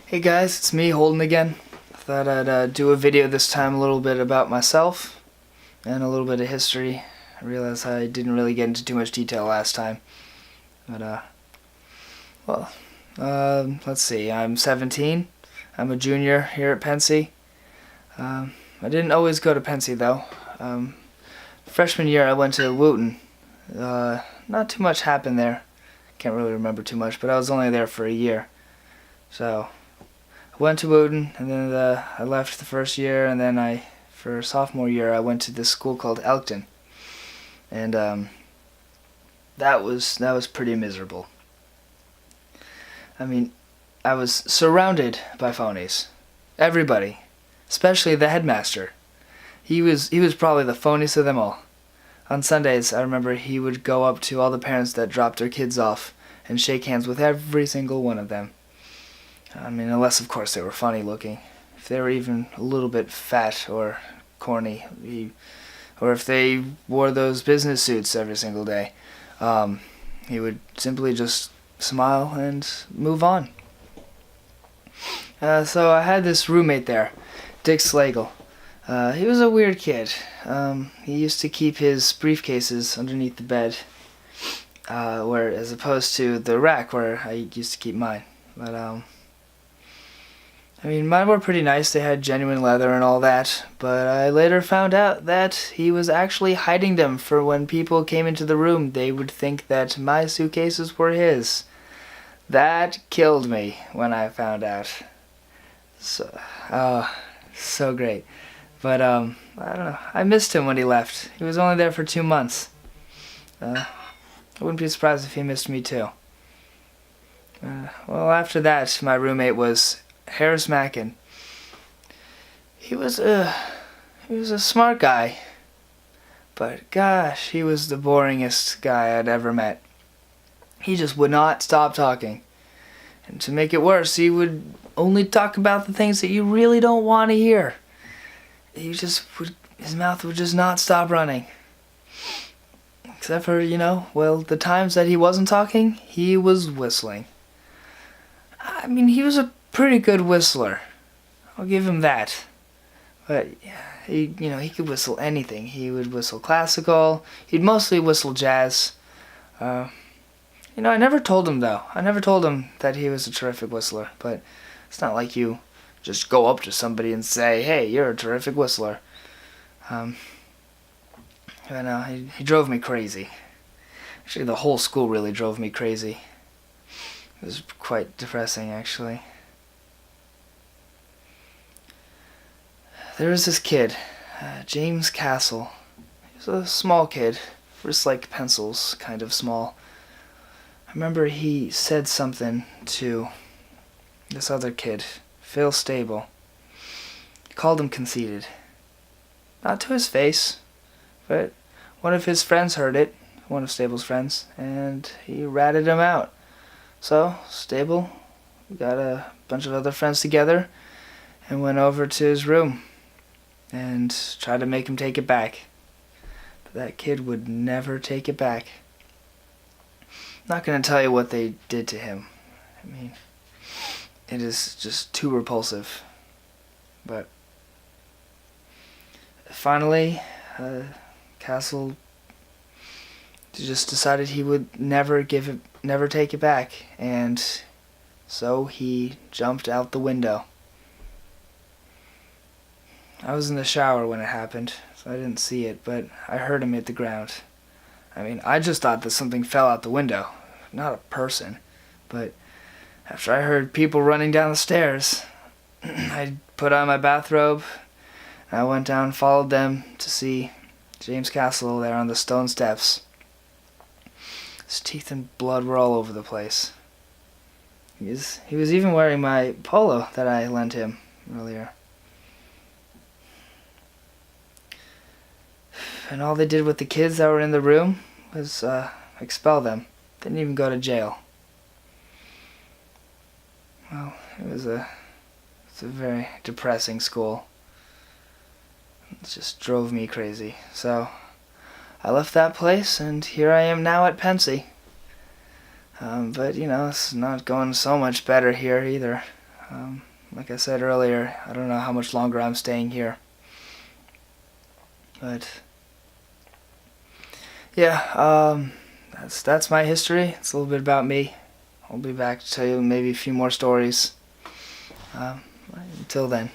Hey guys, it's me, Holden again. Thought I'd do a video this time a little bit about myself and a little bit of history. I realized I didn't really get into too much detail last time. But, let's see. I'm 17. I'm a junior here at Pensy. I didn't always go to Pensy though. Freshman year I went to Wooten. Not too much happened there. Can't really remember too much, but I was only there for a year. So I went to Wooten, and then I left the first year, and then for sophomore year, I went to this school called Elkton, and that was pretty miserable. I mean, I was surrounded by phonies, everybody, especially the headmaster. He was probably the phoniest of them all. On Sundays, I remember he would go up to all the parents that dropped their kids off and shake hands with every single one of them. I mean, unless, of course, they were funny looking. If they were even a little bit fat or corny, or if they wore those business suits every single day, he would simply just smile and move on. So I had this roommate there, Dick Slagle. He was a weird kid. He used to keep his briefcases underneath the bed, where as opposed to the rack where I used to keep mine. But I mean, mine were pretty nice. They had genuine leather and all that, but I later found out that he was actually hiding them for when people came into the room. They would think that my suitcases were his. That killed me when I found out. So great. But I don't know. I missed him when he left. He was only there for 2 months. I wouldn't be surprised if he missed me too. Well, after that, my roommate was Harris Mackin. He was a smart guy, but gosh, he was the boringest guy I'd ever met. He just would not stop talking, and to make it worse, he would only talk about the things that you really don't want to hear. His mouth would just not stop running. Except for, the times that he wasn't talking, he was whistling. I mean, he was a pretty good whistler. I'll give him that. But he could whistle anything. He would whistle classical. He'd mostly whistle jazz. I never told him though. I never told him that he was a terrific whistler. But it's not like you just go up to somebody and say, "Hey, you're a terrific whistler." He drove me crazy. Actually, the whole school really drove me crazy. It was quite depressing, actually. There was this kid, James Castle. He was a small kid, wrist like pencils, kind of small. I remember he said something to this other kid, Phil Stable. He called him conceited. Not to his face, but one of his friends heard it, one of Stable's friends, and he ratted him out. So, Stable got a bunch of other friends together and went over to his room and tried to make him take it back. But that kid would never take it back. I'm not going to tell you what they did to him. I mean, it is just too repulsive. But finally, Castle just decided he would never take it back, and so he jumped out the window. I was in the shower when it happened, so I didn't see it, but I heard him hit the ground. I mean, I just thought that something fell out the window, not a person. But after I heard people running down the stairs, I put on my bathrobe, and I went down and followed them to see James Castle there on the stone steps. His teeth and blood were all over the place. He was even wearing my polo that I lent him earlier. And all they did with the kids that were in the room was expel them. They didn't even go to jail. Well, it's a very depressing school. It just drove me crazy. So I left that place, and here I am now at Pensy. But, it's not going so much better here either. Like I said earlier, I don't know how much longer I'm staying here. But yeah, that's my history. It's a little bit about me. I'll be back to tell you maybe a few more stories. Um, until then.